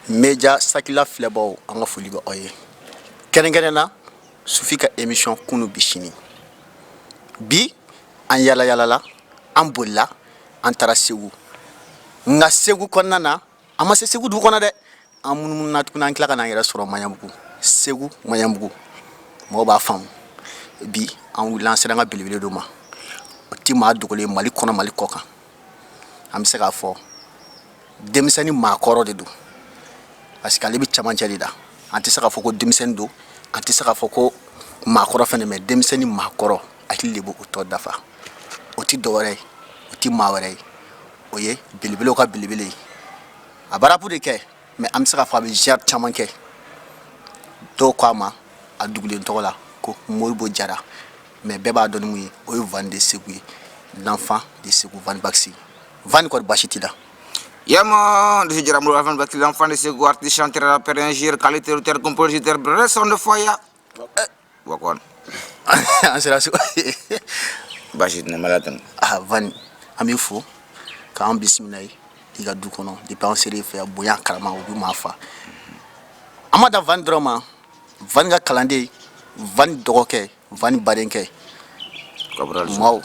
Media sakila filɛbaw an ka foli bɛ aw ye kɛrɛnkɛrɛnna Sufi ka émission kunu bishini bi an yala an bolila an taara Segu nka Segu kɔnɔna na an ma se Segu dugu kɔnɔ dɛ an munumuna tuguni an tila ka n'an yɛrɛ sɔrɔ Maɲanbugu Segu Maɲanbugu mɔgɔw b'a faamu bi an wulila an sera an ka belebele dɔ ma o ti maa dogolen Mali kɔnɔ Mali kɔ kan an bɛ se k'a fɔ denmisɛnnin maakɔrɔ de don parce que ale bɛ camancɛ de da an tɛ se k'a fɔ ko denmisɛnnin don an tɛ se k'a fɔ ko maakɔrɔ fɛnɛ mais denmisɛnnin maakɔrɔ hakili de b'o tɔ dafa o ti dɔwɛrɛ ye o ti maa wɛrɛ ye o ye belebelew ka belebele ye a barapu de kɛ mais an bɛ se k'a fɔ a bɛ genre caman kɛ dɔw ko a ma a dugulen tɔgɔ la ko Moribo Jara mais bɛɛ b'a dɔn ni mun ye o ye Van de Segu ye l'enfant de Segu Van Baxi Van kɔni basi t'i la. Yama, je dirais moi avant de l'enfant de Segu, artiste, chanteur, rappeur, ingénieur, qualité, auteur, compositeur, bref, son de foyer. Wakon. An sera so. Basi na malatan. Ah Van ami fo ka an bisimila i ka du kɔnɔ depuis an sere fɛ bonya karama o bi ma fa amada Van drama Van ka kalanden Van dɔgɔkɛ Van badenkɛ Cabral maaw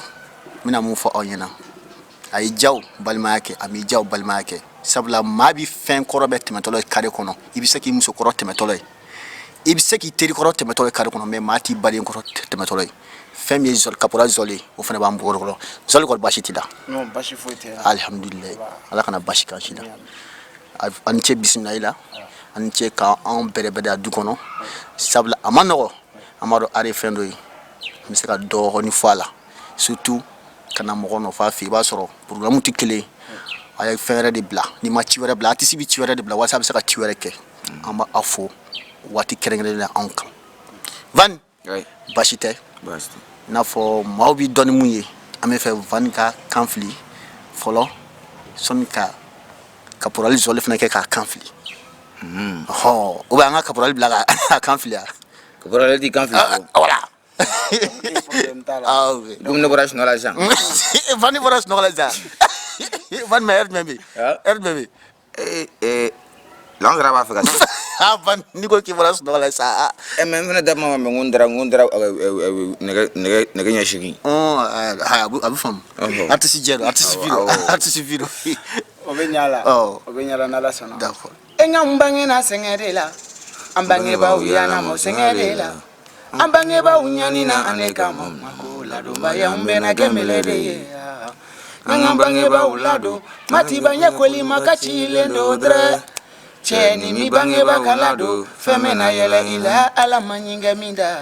mina mun fɔ aw ɲɛna a ye jaw balimaya kɛ a mi jaw balimaya kɛ sabula maa bi fɛn kɔrɔ bɛ tɛmɛtɔlɔ ye kare kɔnɔ i bɛ se k'i muso kɔrɔ tɛmɛtɔlɔ ye i bɛ se k'i teri kɔrɔ tɛmɛtɔlɔ ye kare kɔnɔ mais maa t'i baden kɔrɔ tɛmɛtɔlɔ ye fɛn min ye Zɔli Caporal Zɔli o fana b'an bugɔ kɔrɔ Zɔli kɔni basi t'i la. Non basi foyi tɛ. Alhamdulilayi ala kana basi k'an si la an cɛ bisimila i la an cɛ k'an bɛrɛbɛrɛ a du kɔnɔ sabula a ma nɔgɔ an b'a dɔn are ye fɛn dɔ ye an bɛ se ka dɔɔni fɔ a la surtout kana mɔgɔ nɔfɛ a fɛ i b'a sɔrɔ programme tɛ kelen ye a ye fɛn wɛrɛ de bila n'i ma ci wɛrɛ bila artiste bɛ ci wɛrɛ de bila walasa a bɛ se ka ci wɛrɛ kɛ an b'a fɔ waati kɛrɛnkɛrɛnnen na anw kan Van basi tɛ i n'a fɔ maaw bɛ dɔn ni mun ye an bɛ fɛ Van ka kan fili fɔlɔ sɔnni ka Caporal Zɔli fana kɛ k'a kan fili ou bien an ka Caporal bila ka kan fili a Caporal di kan fili voilà dum ne bɔra sunɔgɔ la sisan Van bɔra sunɔgɔ la sisan Van ma heure jumɛn bɛ l'anglais b'a fɛ ka se Van n'i ko k'i bɔra sunɔgɔ la sisan mais n fana da ma mɛ n dara nɛgɛ ɲɛ segin a bɛ faamu artiste jɛ don artiste vi don o bɛ ɲa la o bɛ ɲa la n'Ala sɔnna d'accord e ŋa n bangena sɛŋɛ de la an bangebaaw yanamɔ sɛŋɛ de la an bangebaaw ɲanina an de kama ko ladonbaya n bɛna kɛ mele de ye an ŋa bangebaaw ladon matiba ɲɛ kolima ka cilen do dɛrɛ cɛ ni mi bangeba ka ladon fɛn bɛna yɛlɛ i la ala ma ɲinkɛ min da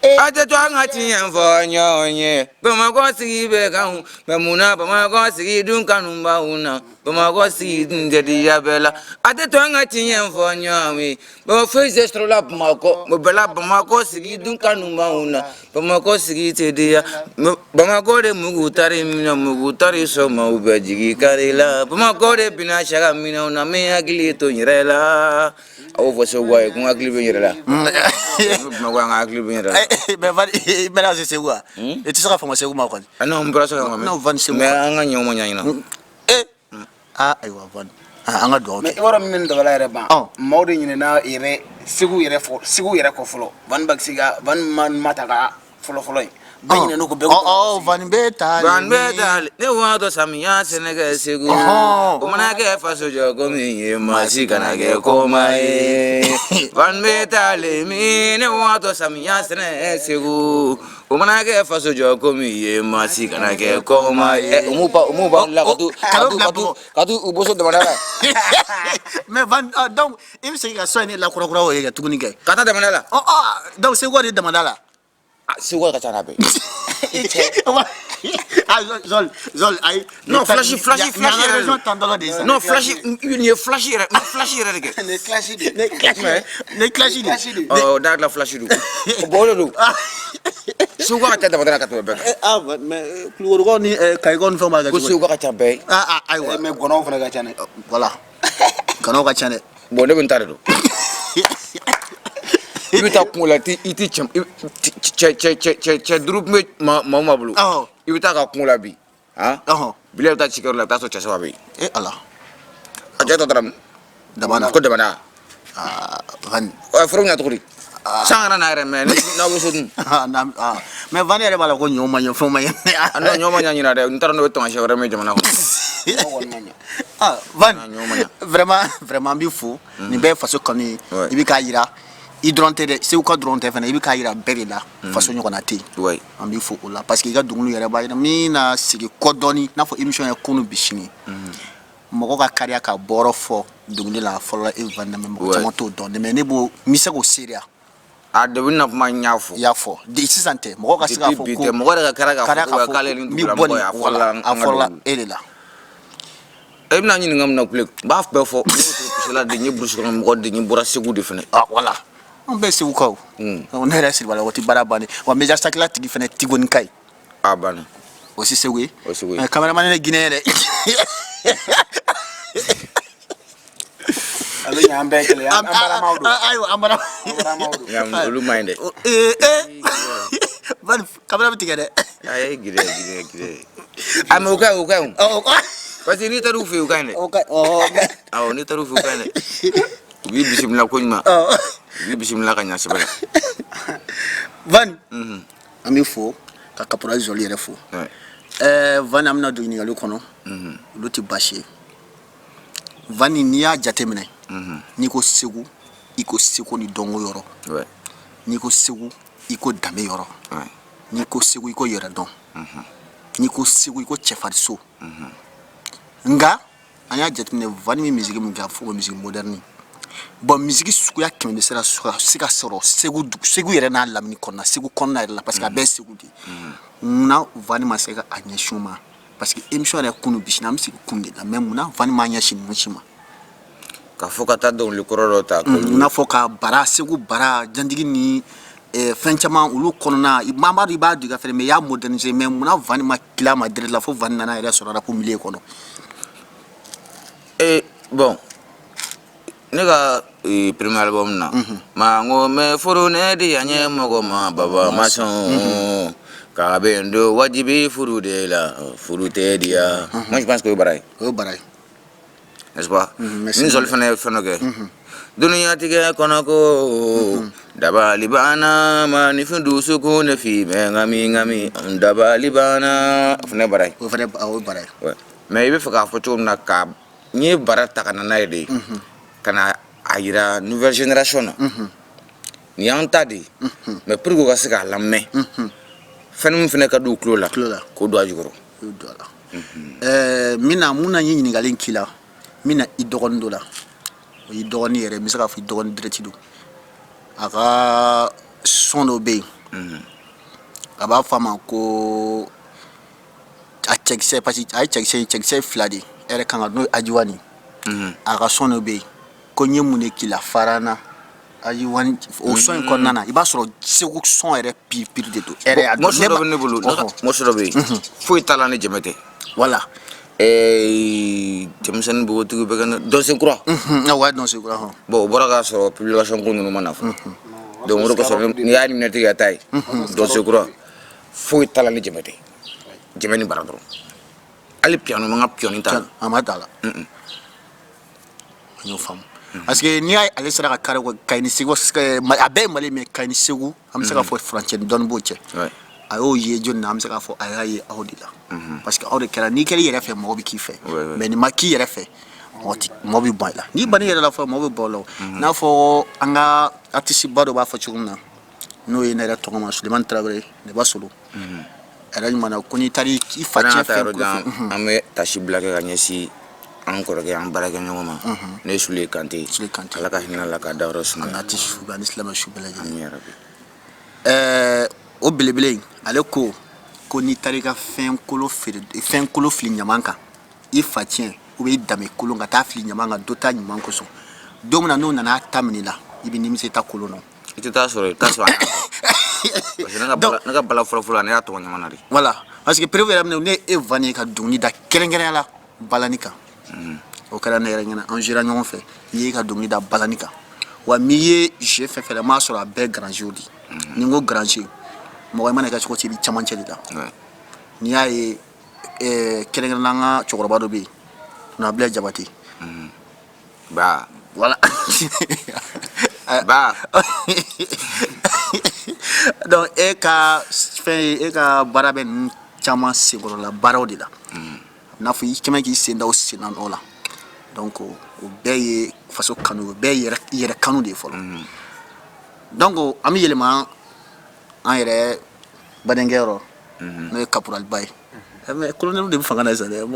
a tɛ to an ka tiɲɛ fɔ ɲɔgɔn ye Bamakɔ sigi bɛ kan mɛ munna Bamakɔ sigi dun kanu b'anw na Bamakɔ sigi dun tɛ diya bɛɛ la a tɛ to an ka tiɲɛ fɔ ɲɔgɔn ye foyi tɛ sɔrɔ la Bamakɔ o bɛɛ la Bamakɔ sigi dun kanu b'anw na Bamakɔ sigi tɛ diya Bamakɔ de mugu tari minɛ mugu tari sɔnma u bɛ jigin kari la Bamakɔ de bina saga minɛnw na min hakili to n yɛrɛ la a y'o fɔ Segu ye ko n hakili bɛ n yɛrɛ la Bamakɔ an ka hakili bɛ n yɛrɛ la. mais Van i bɛna se Segu wa i tɛ se ka fama Segu ma kɔni non n bɔra se ka fama non Van Segu mais an ka ɲɛw ma ɲaɲina ayiwa Van an ka dugawu mais kɛ i b'a dɔn min bɛ dabala yɛrɛ ban maaw de ɲinɛna yɛrɛ Segu yɛrɛ kɔ fɔlɔ Van Baxi ka Van ma ta ka fɔlɔ ye bɛɛ ɲinɛna ko bɛɛ ko Van bɛ taali ne waatɔ samiya sɛnɛkɛ Segu o mana kɛ faso jɔ ko min ye maa si kana kɛ kɔma ye Van bɛ taali min ne waatɔ samiya sɛnɛ Segu o mana kɛ faso jɔ ko min ye maa si kana kɛ kɔma ye umu b'an la ka t'u boso damada la mais Van donc i bɛ segin ka so in ne lakurakura o ye ka tuguni kɛ ka taa damada la donc Segu de damada la Segu ka ca n'a bɛɛ Zol ayi non flash région tandɔlɔ de non flash nin ye flash yɛrɛ de kɛ ne classe de ne classe de ɔ da la flash do o bɔ o de do Segu ka ca damada la ka tɛmɛ bɛɛ kan mais Kulukɔrɔkaw ni Kayikaw ni fɛnw b'a kɛ ko Segu ka ca bɛɛ ayiwa mais gɔnɔw fana ka ca dɛ voilà gɔnɔw ka ca dɛ bon ne bɛ n ta de don i bɛ taa kungo la i tɛ cɛ duuru tun bɛ maa o maa bolo i bɛ taa ka kungo la bi bila i bɛ taa cikɛyɔrɔ la i bɛ taa sɔrɔ cɛ saba bɛ yen Ala a cɛ tɔ taara min Dabana. Ko dabana. Van. Furu nya tukuri. Sangara na re me na wusudun. Mais Van yɛrɛ b'a la ko ɲɔ ma ɲɛ fɛn ma ɲɛ. Ano nyoma nya nyina de ntara no beton shawara me jamana ko. Van vraiment bi fo ni bɛ faso kanu i bi ka yira i dɔrɔn tɛ dɛ segu ka dɔrɔn tɛ fɛnɛ i bi ka yira bɛɛ de la faso ɲɔgɔnna tɛ yen an b'i fo o la parce que i ka dɔnkiliw yɛrɛ b'a yira min na sigi kɔ dɔɔni n'a fɔ émission ye kunu bi sini mɔgɔ ka kariya ka bɔrɔ fɔ dɔnkili la fɔlɔ e Van Damme mɔgɔ caman t'o dɔn mais ne b'o n bɛ se k'o seereya a de bina kuma nya fo y'a fɔ sisan tɛ mɔgɔ ka se k'a fɔ ko mɔgɔ de ka kariya ka fɔ k'ale ni dugula mɔgɔ ya fɔla e de la e bina ɲini ngam na kule b'a bɛɛ fɔ ne la de nye bruce kɔnɔ mɔgɔ de nye bɔra segu de fɛnɛ voilà an bɛɛ segu kaw ne yɛrɛ siribala o tɛ baara bannen wa media sakila tigi fɛnɛ Tigoni Kayi a banna o si segu ye cameraman ne Guinée yɛrɛ ale ɲan bɛɛ kelen an baramaw don ayiwa an baramaw don ya olu ma ɲi dɛ kamera bɛ tigɛ dɛ ayi gire a mais o ka parce que ni taara u fɛ yen u ka ɲi dɛ awɔ ni taara u fɛ u ka ɲi dɛ u b'i bisimila ko ɲuman u b'i bisimila ka ɲɛ sɛbɛ Van an bɛ fo ka caporal Zoli yɛrɛ fo Van an bɛna don ɲininkaliw kɔnɔ olu tɛ baasi ye Van n'i y'a jateminɛ n'i ko segu i ko segu ni dɔnko yɔrɔ n'i ko segu i ko danbe yɔrɔ n'i ko segu i ko yɛrɛdɔn n'i ko segu i ko cɛfariso nga an y'a jateminɛ Van min musique min kɛ a fɔ ko musique moderne bon musique suguya kɛmɛ bɛ se ka sɔrɔ segu yɛrɛ n'a lamini kɔnɔna segu kɔnɔna yɛrɛ la parce que a bɛɛ segu de munna Van ma se ka a ɲɛsin o ma parce que émission yɛrɛ kunu bisini an bɛ sigi kun de la mais munna Van ma ɲɛsin nin si ma ka fɔ ka taa dɔnkili kɔrɔ dɔ ta n'a fɔ ka bara segu bara jandigi ni fɛn caman olu kɔnɔna maa b'a dɔn i b'a dɔn i ka fɛn mais i y'a moderniser mais munna Van ma tila a ma direct la fo Van nana yɛrɛ sɔrɔ a la ko milieu kɔnɔ bon ne ka premier album na ma ngo me furu ne di anye mɔgɔ ma baba ma sɔn ka bɛ n do wajibi furu de la furu tɛ diya moi je pense que o ye bara ye n'est-ce pas ni Zoli fana ye fɛn dɔ kɛ duniya tigɛ kɔnɔ ko dabali banna manifin dusukun ne fi bɛ ngami dabali banna o fana ye bara ye o ye bara ye mais i bɛ fɛ k'a fɔ cogo min na ka n ye bara ta ka na n'a ye de ka na a yira nouvelle génération na nin y'an ta de mais pour que u ka se k'a lamɛn fɛn min fana ka don u tulo la k'o don a jukɔrɔ mun na n ye ɲininkali k'i la min na i dɔgɔnin dɔ la o y'i dɔgɔnin yɛrɛ n bɛ se k'a fɔ i dɔgɔnin direct don a ka son dɔ bɛ yen a b'a fɔ a ma ko a cɛkisɛ parce que a ye cɛkisɛ fila de yɛrɛ kan ka n'o ye Ajiwani a ka son dɔ bɛ yen ko n ye mun de k'i la farana Ajiwani o son in kɔnɔna na i b'a sɔrɔ segu son yɛrɛ piri de don morceau dɔ bɛ ne bolo morceau dɔ bɛ yen foyi t'a la ni jɛmɛ tɛ voilà cɛmisɛnnin bogotigiw bɛ kɛ dɔnsenkura wa dɔnsenkura hɔn bon o bɔra k'a sɔrɔ publication ko ninnu ma na fɔ donc o de kosɔn n'i y'a minɛ tigɛ ka taa ye dɔnsenkura foyi t'a la ni jɛmɛ tɛ jɛmɛ ni bara dɔrɔn hali piano man ka piano ta a ma t'a la an y'o faamu parce que n'i y'a ale sera ka kari Kayi ni Segu a bɛɛ ye Mali mais Kayi ni Segu an bɛ se k'a fɔ furancɛ dɔɔni b'o cɛ a y'o ye jɔni na an bɛ se k'a fɔ a y'a ye aw de la parce que aw de kɛra n'i kɛra i yɛrɛ fɛ mɔgɔ bɛ k'i fɛ mais n'i ma k'i yɛrɛ fɛ mɔgɔ bɛ bɔn i la n'i banna i yɛrɛ la fɔlɔ mɔgɔ bɛ bɔ o la n'a fɔ an ka artiste ba dɔ b'a fɔ cogo min na n'o ye ne yɛrɛ tɔgɔ ma Sulemani Tarawele ne ba solo ɛrɛ ɲuman na ko n'i taara i facɛ fɛn an bɛ tasi bila kɛ ka ɲɛsin an kɔrɔkɛ an baarakɛ ɲɔgɔn ma ne ye Sule Kante ala ka hinɛ la ka dayɔrɔ suma n'a tɛ su ani silamɛ su bɛɛ lajɛlen o belebele in ale ko n'i taara i ka fɛn kolo fili ɲaman kan i facɛn ou bien i dame kolon ka taa fili ɲaman kan dɔ ta ɲuman kosɔn don min na n'o nana ta minɛ la i bɛ nimisa i ta kolon na i tɛ taa sɔrɔ parce que ne ka bala fɔlɔ ne y'a tɔgɔ ɲaman na de voilà parce que prévu yɛrɛ minɛ ne e Van ye ka dɔnkili da kɛrɛnkɛrɛnya la balani kan o kɛra ne yɛrɛ ɲɛna an jira ɲɔgɔn fɛ i ye ka dɔnkili da balani kan wa n'i ye jeu fɛn fɛn la m'a sɔrɔ a bɛɛ grand jeu de ni n ko grand jeu mɔgɔ i mana kɛ cogo o cogo i bɛ camancɛ de la n'i y'a ye kɛrɛnkɛrɛnnenya an ka cɛkɔrɔba dɔ bɛ yen Nabila Jabate Voilà. Bah. Donc e ka baara bɛ ninnu caman senkɔrɔ la baaraw de la. N'a fɔ i kɛmɛ k'i sen da o senna o la. Donc o bɛɛ ye faso kanu, o bɛɛ ye yɛrɛ kanu de ye fɔlɔ. Donc an bɛ yɛlɛma an yɛrɛ badenkɛ yɔrɔ n'o ye caporal ba ye. Mais colonel de bɛ fanga na sa dɛ.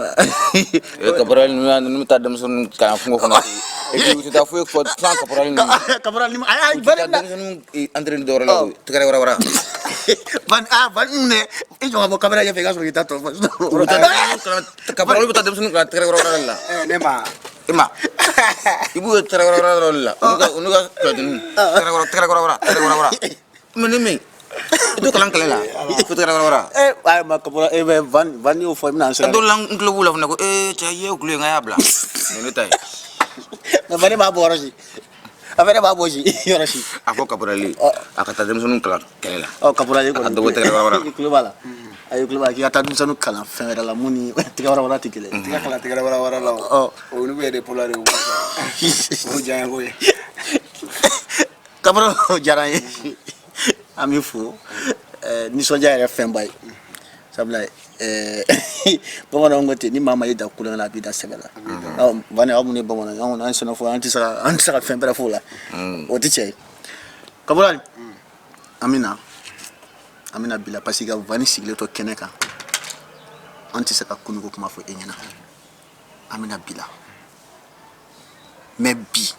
Caporal ninnu ta denmisɛnninw kalan kungo kɔnɔ. Et puis tu t'as fait quoi sans caporal ninnu. Caporal ninnu ayi bari na. Denmisɛnninw entraîné dɔwɛrɛ la o tɛgɛrɛ wara. Ban ne e jɔ ka bɔ caméra ɲɛfɛ i ka sɔrɔ k'i ta tɔ fɔ. Caporal bɛ taa denmisɛnninw kalan tɛgɛrɛ wara la. Ne ma. I ma. I b'u tɛgɛrɛ wara la. Olu ka tɛgɛrɛ wara. Mais ne min. Itu kalan la. Itu tɛgɛrɛ wara. Ayi ma caporal van y'o fɔ i bɛna an sera. Dɔw la n tulo b'u la fana ko cɛ ye o tulo in n y'a bila. Ne ta ye. Mais van b'a bɔ yɔrɔ si. A fɛnɛ b'a bɔ si yɔrɔ si. A ko caporal a ka taa denmisɛnninw kalan kɛlɛ la. Caporal kɔni. A dɔgɔ tɛgɛrɛ wara. I tulo b'a la. Ayi tulo b'a k'i ka taa denmisɛnninw kalan fɛn wɛrɛ la mun ni tɛgɛrɛ wara tɛ kelen. Tɛgɛ kalan tɛgɛrɛ wara la o. Olu bɛ yɛrɛ pola de o. O diya n ye. Caporal diyara n ye. An b'i fo. Nisɔndiya yɛrɛ fɛnba ye. Sabula bamananw ko ten ni maa ma y'i da kulonkɛ la a b'i da sɛbɛ la. Vani aw minnu ye bamananw an sɛnɛfɔ an tɛ se ka fɛn bɛrɛ f'o la. O tɛ tiɲɛ ye. Caporal an bɛna bi la parce que Vani sigilen to kɛnɛ kan an tɛ se ka kununko kuma fɔ e ɲɛna. An bɛna bi la mais bi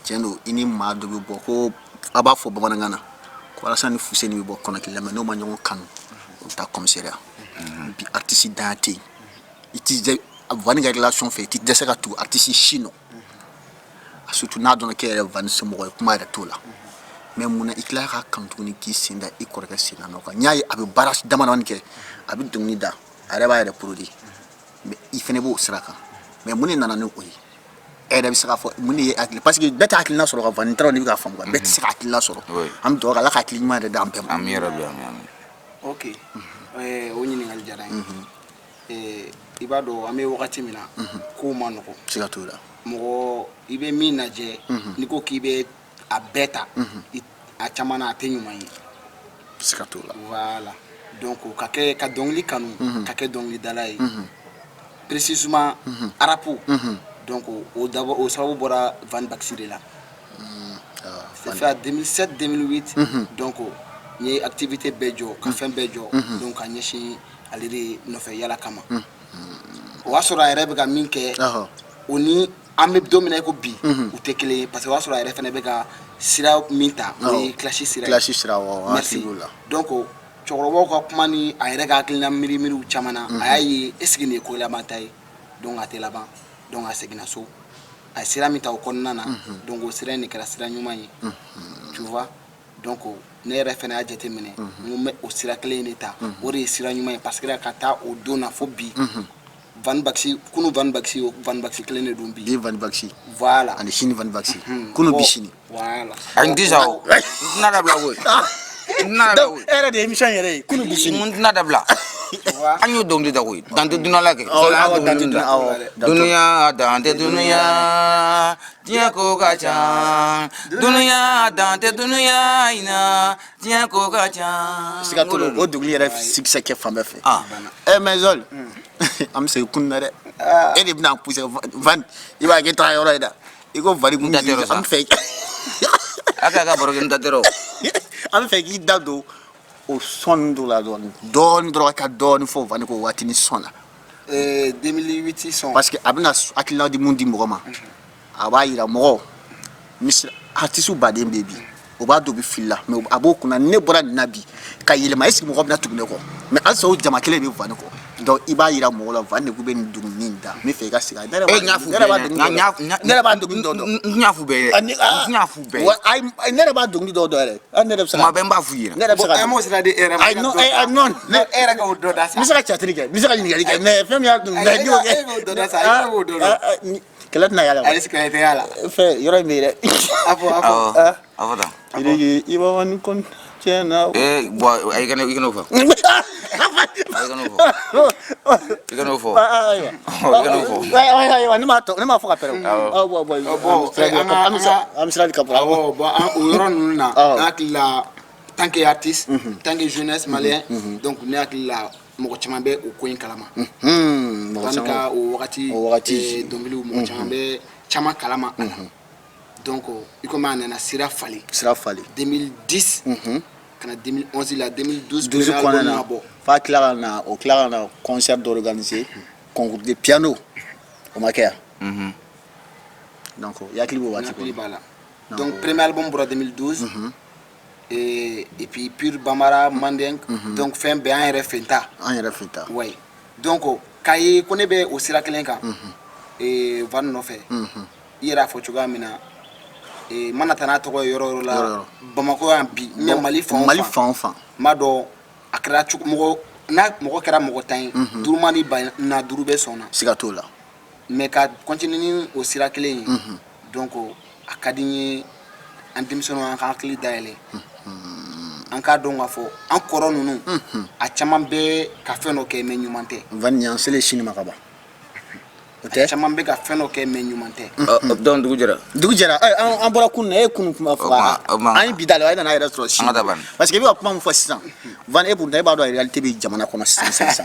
tiɲɛ don i ni maa dɔ bɛ bɔ ko a b'a fɔ bamanankan na ko Alasani Fuseni bɛ bɔ Kɔnakiri la mais n'o ma ɲɔgɔn kanu o bɛ taa commissariat. Bi artiste dan tɛ yen i tɛ Vani ka relation fɛ i tɛ dɛsɛ ka tugu artiste si nɔ surtout n'a dɔnna k'e yɛrɛ Vani somɔgɔ ye kuma yɛrɛ t'o la mais munna i tilala ka kanu tuguni k'i sen da i kɔrɔkɛ sen na nɔ kan n y'a ye a bɛ baara damadamanin kɛ a bɛ dɔnkili da a yɛrɛ b'a yɛrɛ produit mais i fɛnɛ b'o sira kan mais mun de nana ni o ye e yɛrɛ bɛ se k'a fɔ mun de ye hakili parce que bɛɛ tɛ hakilina sɔrɔ ka Vani taara ni bɛ k'a faamu quoi bɛɛ tɛ se ka hakilina sɔrɔ an bɛ dugawu kɛ Ala ka hakili ɲuman yɛrɛ d'an bɛɛ ma. Ami yɛrɛ bi ami. Ok o ɲininkali diyara n ye. I b'a dɔn an bɛ wagati min na kow ma nɔgɔn. Siga t'o la. Mɔgɔ i bɛ min lajɛ n'i ko k'i bɛ a bɛɛ ta a caman na a tɛ ɲuman ye. Siga t'o la. Voilà donc ka dɔnkili kanu ka kɛ dɔnkilidala ye précisément arapu donc o sababu bɔra Van Baxi de la. C'est fait à 2007-2008 donc n ye activité bɛɛ jɔ ka fɛn bɛɛ jɔ donc ka ɲɛsin ale de nɔfɛ yala kama o y'a sɔrɔ a yɛrɛ bɛ ka min kɛ o ni an bɛ don min na i ko bi u tɛ kelen ye parce que o y'a sɔrɔ a yɛrɛ fana bɛ ka sira min ta o ye classe sira ye. Classe sira awɔ merci donc cɛkɔrɔbaw ka kuma ni a yɛrɛ ka hakilina miiri-miiriw caman na a y'a ye est ce que nin ye ko laban ta ye donc a tɛ laban donc a seginna so a ye sira min ta o kɔnɔna na donc o sira in de kɛra sira ɲuman ye tu vois donc ne yɛrɛ fana y'a jateminɛ n ko n bɛ o sira kelen de ta o de ye sira ɲuman ye parce que ka taa o don na fo bi Van Baxi kunu Van Baxi o Van Baxi kelen de don bi. Bi Van Baxi. Voilà. Ani sini Van Baxi. Kunu bi sini. Voilà. An ti sa o. N'a dabila koyi. N'a dabila koyi. E yɛrɛ de ye émission yɛrɛ ye kunu bi sini. N'a dabila. An y'o dɔnkili da koyi. Dan tɛ dunan la kɛ. Awɔ dan tɛ dunan awɔ. Dunuya dan tɛ dunuya. Diɲɛ ko ka ca. Dunuya dan tɛ dunuya in na. Diɲɛ ko ka ca. Siga t'o la o dɔnkili yɛrɛ succès kɛ fan bɛɛ fɛ. Mais Zol. An bɛ segin kunu na dɛ. E de bɛna pousser Van i b'a kɛ taga yɔrɔ ye da. I ko Vani kun bi sini an bɛ fɛ. A ka baro kɛ n ta tɛ an bɛ fɛ k'i da don o sɔn dɔ la dɔɔnin dɔrɔn ka dɔɔnin fɔ Vani ko waati ni sɔn la. 2008 sɔn. Parce que a bɛna hakilina di mun di mɔgɔ ma a b'a yira mɔgɔ misiri artiste baden bɛ bi o b'a dɔn o bɛ fili la mais a b'o kunna ne bɔra nin na bi ka yɛlɛma est ce que mɔgɔ bɛna tugu ne kɔ mais halisa o jama kelen bɛ Vani kɔ donc i b'a yira mɔgɔ la Vani de ko bɛ nin dɔnkili in da n bɛ fɛ i ka segin ne yɛrɛ b'a dɔnkili dɔ dɔn. N y'a f'u bɛɛ ye. N y'a f'u bɛɛ ye. Ne yɛrɛ b'a dɔnkili dɔ dɔn yɛrɛ ne yɛrɛ bɛ se ka. Tuma bɛɛ n b'a f'u ɲɛna. Ne yɛrɛ bɛ se ka. E m'o sira di e yɛrɛ ma. Non ne e yɛrɛ k'o dɔ da sa. n bɛ se ka catiri kɛ n bɛ se ka ɲininkali kɛ mais fɛn min y'a dun mais n'i y'o kɛ. E k'o dɔ da sa e k'o dɔ dɔn. Kɛlɛ tɛna y'a la. Ale sikɛlɛ tɛ y'a la. Fɛn yɔrɔ in bɛ yen dɛ. A fɔ tan. Idiki i b'a fɔ ni kɔni tiɲɛ na. Bon i kana o fɔ. tant que artiste, tant que jeunesse malien, donc nous avons la moitié au coin kalama. Au wakati donc le moitié chama kalama. Donc il commence à Sira Fali. 2010, 2011 la 2012 fa clara na concert d'organiser concours de piano au Macaire. Donc yakli bo wati ko. Donc premier album pour 2012. Et puis Pur Bamara Mandeng, donc fait un refenta. Oui. Donc quand on est au Sirakelenka et Van Nofe, il y a Fochuga Mina et Manatana Togo Yoro la Bamako Ampi, Mali Fanfan, Mado Akra Chukmo, Nak Mokara Mokotain, Durmani na Durube Sona, Sigatola. Mais quand continue au Sirakelen, donc Académie Antimson en Kakli Daele. En cas d'on a faux, en couronne, à Chamambe, café no ke menumante. Vanyan, c'est les Chinois Makaba. Ok, Chamambe, café no ke menumante. Don Dugera. Dugera, en Borakun, et Kunuma, un bidal, un aérodrome. Parce que vous avez pas mon fois Van Ebou, d'abord, la réalité de Jamana qu'on a 500.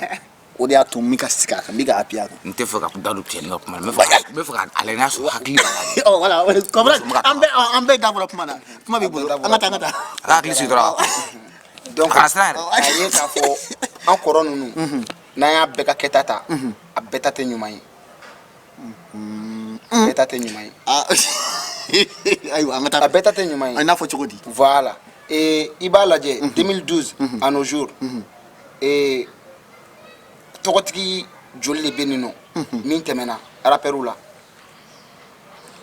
O de y'a to Mika Sika, Mika Apia. N tɛ fɛ ka dalu tigɛ ne ka kuma na, n bɛ fɛ ka ale n'a sɔrɔ hakili b'a la. Oh voilà, an bɛ da bɔra kuma na, kuma b'i bolo, an ka taa. A hakili sigi dɔrɔn. Donc a ye k'a fɔ an kɔrɔ ninnu n'an y'a bɛɛ ka kɛta ta, a bɛɛ ta tɛ ɲuman ye. A bɛɛ ta tɛ ɲuman ye. Ayiwa, an ka taa. A bɛɛ ta tɛ ɲuman ye. A n'a fɔ cogo di? Voilà. Et i b'a lajɛ 2012 à nos jours. Et tɔgɔtigi joli de bɛ nin nɔ min tɛmɛna rappeur la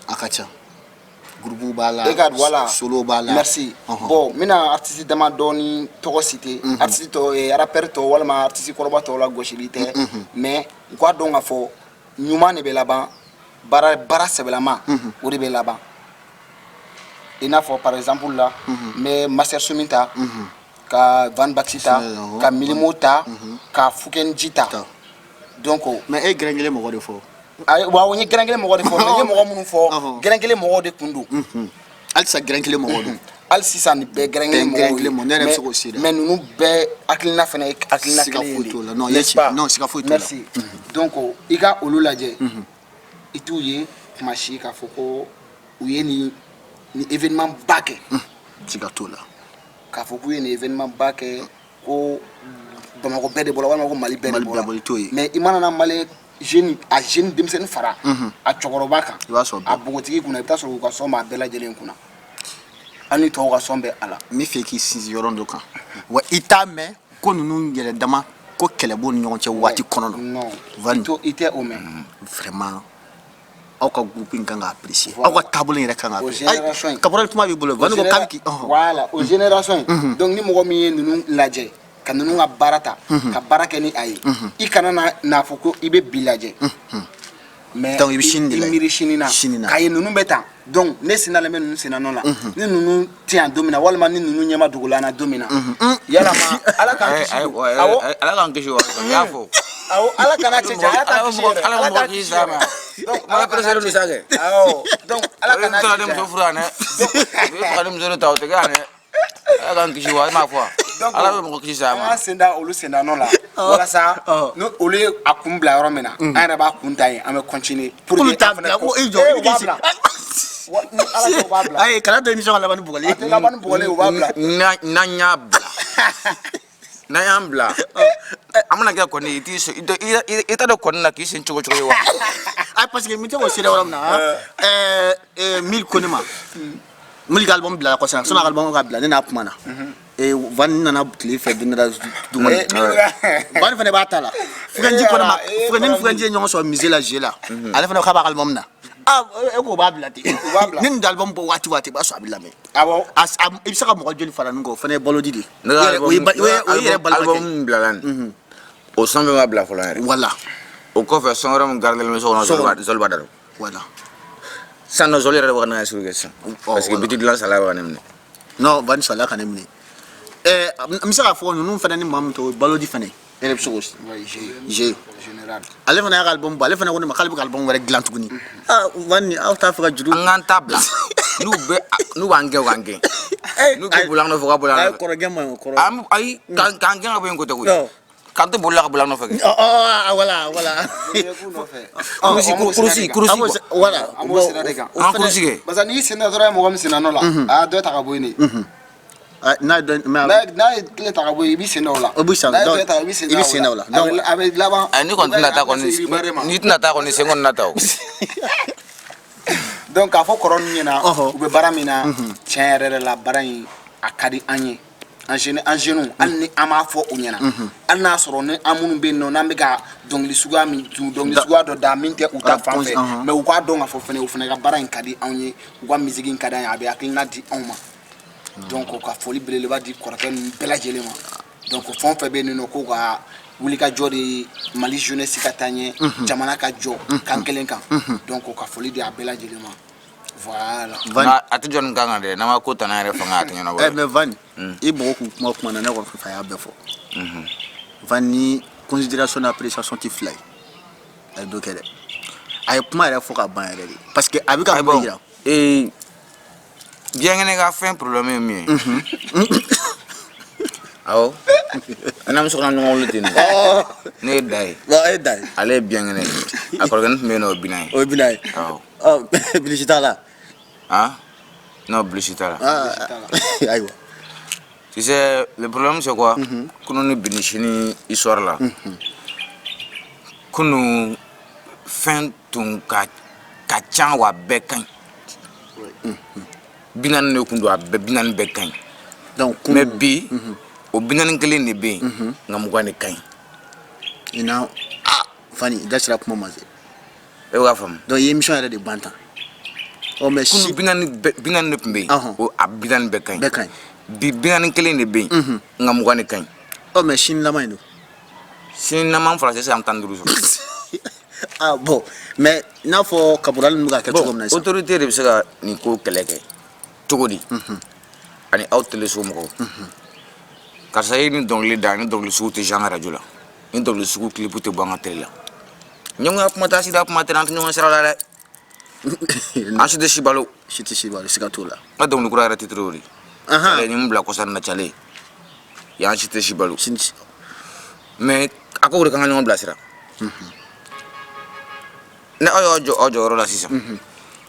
a ka ca groupe b'a la voilà solo b'a la merci bon n bɛna artiste dama dɔɔni tɔgɔ citer artiste tɔ rappeur tɔ walima artiste kɔrɔba tɔw la gosili tɛ mais u k'a dɔn k'a fɔ ɲuman de bɛ laban baara sɛbɛlama o de bɛ laban i n'a fɔ par exemple la n bɛ Master Sumi ta ka Van Baxi ta ka Milimo ta ka Fukenji ta donc mais e gɛrɛnkelen mɔgɔ de fɔ wa o ye gɛrɛnkelen mɔgɔ de fɔ mais n ye mɔgɔ minnu fɔ gɛrɛnkelen mɔgɔw de kun don halisa gɛrɛnkelen mɔgɔ don hali sisan nin bɛɛ gɛrɛnkelen mɔgɔw ye ne yɛrɛ bɛ se k'o se dɛ mais ninnu bɛɛ hakilina fana ye hakilina kelen ye de non siga foyi t'o la merci donc i ka olu lajɛ i t'u ye tuma si k'a fɔ ko u ye nin événement ba kɛ siga t'o la k'a fɔ k'u ye nin événement ba kɛ ko Bamakɔ bɛɛ de bɔra walima ko Mali bɛɛ de bɔra mais i mana na Mali jeune denmisɛnnin fara a cɛkɔrɔba kan a bogotigi kunna i bɛ taa sɔrɔ u ka sɔn b'a bɛɛ lajɛlen kunna hali ni tɔw ka sɔn bɛ a la n bɛ fɛ k'i sinsin yɔrɔ dɔ kan wa i t'a mɛn ko ninnu yɛrɛ dama ko kɛlɛ b'u ni ɲɔgɔn cɛ waati kɔnɔ non i tɛ o mɛn vraiment aw ka groupe in kan ka apprécier aw ka taabolo in yɛrɛ kan ka apprécier Caporal kuma b'i bolo Vani ko k'a bɛ k'i voilà o génération in donc ni mɔgɔ min ye ninnu lajɛ ka ninnu ka baara ta ka baara kɛ ni a ye i kana n'a fɔ ko i bɛ bi lajɛ mais donc i bɛ sini de la i miiri sini na k'a ye ninnu bɛ tan donc ne sinalen bɛ ninnu sinanɔ la ni ninnu tɛ yan don min na walima ni ninnu ɲɛma dogola na don min na yalama ala k'an kisi awɔ ala k'an kisi wa n y'a fɔ awɔ ala kana cɛncɛn ala k'an kisi yɛrɛ ala k'an kisi sa ma ala président ni sa kɛ awɔ donc ala kana cɛncɛn ala muso furu yan dɛ i bɛ fɛ ka muso ta o tɛ kɛ yan dɛ ala k'an kisi wa i m'a fɔ wa ala bɛ mɔgɔ kisi sa ma an senda olu sendanɔ la walasa ni olu ye a kun bila yɔrɔ min na an yɛrɛ b'a kun ta yen an bɛ continuer pour que t'a bila ko i jɔ i k'i sigi ala ko b'a bila ayi kana to émission ka laban ni bugɔli a tɛ laban ni bugɔli o b'a bila n'an y'a bila n'an y'an bila an mana kɛ kɔni i t'a dɔn kɔni na k'i sen cogo cogo ye wa ayi parce que n tɛ k'o se dɛ yɔrɔ min na Mil ko ne ma Mil ka album bila kɔsɛbɛ sɔnni a ka album ka bila ne n'a kuma na Vani nana tile fɛ don dɔ la dumuni Vani fana b'a ta la Fukenji ko ne ma ni Fukenji ye ɲɔgɔn sɔrɔ musée la G la ale fana k'a b'a ka album na e ko b'a bila ten ni nin album bɔ waati o b'a sɔrɔ a bɛ lamɛn awɔ i bɛ se ka mɔgɔ joli fara ɲɔgɔn kan o fana ye balodi de ye o ye yɛrɛ balimakɛ album bilala nin o sɔn bɛ ma bila fɔlɔ yɛrɛ voilà o kɔfɛ sɔn wɛrɛ min garidelen bɛ so kɔnɔ Zoli b'a da don voilà sisan nɔ Zoli yɛrɛ de bɛ ka n'a sigi kɛ sisan parce que biti dilan sala bɛ ka ne minɛ non Vani sala ka ne minɛ n bɛ se k'a fɔ ninnu fana ni maa min tɛ o ye balodi fana ye ele bɛ se G général ale fana y'a ka album bɔ ale fana ko ne ma k'ale bɛ ka album wɛrɛ dilan tuguni Van ni aw t'a fɛ ka juru an k'an ta bila n'u b'an gɛn u k'an gɛn n'u bɛ boli an nɔfɛ u ka boli an nɔfɛ kɔrɔkɛ ma ɲi kɔrɔ ayi k'an gɛn ka bɔ yen ko tɛ koyi k'an to bolila ka boli an nɔfɛ kɛ voilà kurusi voilà an b'o sira de kan an kurusi kɛ parce que n'i senna dɔrɔn ye mɔgɔ min senna nɔ la a dɔ ta ka bɔ yen de n'a n'a ye tile ta ka bɔ yen i b'i sen da o la o b'i sen n'a ye dɔ ta i b'i sen da o la a bɛ laban ni kɔni tɛna taa kɔni n'i tɛna taa kɔni sen kɔni na ta o donc k'a fɔ kɔrɔ ninnu ɲɛna u bɛ baara min na tiɲɛ yɛrɛ la baara in a ka di an ye an jeunes hali ni an m'a fɔ u ɲɛna hali n'a sɔrɔ ni an minnu bɛ yen nɔ n'an bɛ ka dɔnkili suguya dɔ da min tɛ u ta fan fɛ mais u k'a dɔn k'a fɔ fɛnɛ u fana ka baara in ka di anw ye u ka musique in ka di an ye a bɛ hakilina di anw ma donc ka foli belebeleba di kɔrɔkɛ ninnu bɛɛ lajɛlen ma donc fɛn o fɛn bɛ yen nɔ ko ka wulikajɔ de Mali jeunesse ka taa ɲɛ jamana ka jɔ kan kelen kan donc ka foli di a bɛɛ lajɛlen ma voilà a tɛ jɔ nin kan kan dɛ n'an ma ko tana yɛrɛ fanga a tɛ ɲɛnabɔ mais Van i mɔgɔ k'u kuma na ne kɔni fɛ a y'a bɛɛ fɔ Van ni considération n'appréciation tɛ fila ye a ye dɔ kɛ dɛ a ye kuma yɛrɛ fɔ ka ban yɛrɛ de parce que a bɛ ka mun yira biɲɛkɛnɛ ka fɛn problème ye min ye awɔ n'an bɛ sɔrɔ ka ɲɔgɔn wele ten ne ye da ye ale ye biɲɛkɛnɛ ye a kɔrɔkɛ tun bɛ yen nɔ o ye Bina ye o ye Bina ye awɔ bilisi t'a la non bilisi t'a la ayiwa tu sais le problème c'est quoi kunu ni Bini sini histoire la kunu fɛn tun ka ca wa bɛɛ ka ɲi Binani de tun don a bɛɛ Binani bɛɛ ka ɲi mais bi o Binani kelen de bɛ yen nka 20 de ka ɲi i na Fani i da sera kuma ma se e b'a faamu donc i ye émission yɛrɛ de ban tan mais kunu Binani de tun bɛ yen o a Binani bɛɛ ka ɲi bi Binani kelen de bɛ yen nka 20 de ka ɲi mais sini laban in don sini laban fɔra sisan an bɛ taa 5 sɔrɔ bon mais n'a fɔ caporal ninnu bɛ ka kɛ cogo min na sisan autorité de bɛ se ka nin ko kɛlɛ kɛ cogo di ani aw teleso mɔgɔw karisa ye ni dɔnkili da ni dɔnkili sugu tɛ jan ka radio la ni dɔnkili sugu clip tɛ bɔ an ka télé la ɲɔgɔnya kuma t'a sida kuma tɛ an tɛ ɲɔgɔn sira la dɛ an si tɛ sibalo siga t'o la n ka dɔnkili kura yɛrɛ titre o de ye nin bila kɔsa na cale y'an si tɛ sibalo mais a ko o de kan ka ɲɔgɔn bilasira ne aw y'aw jɔyɔrɔ la sisan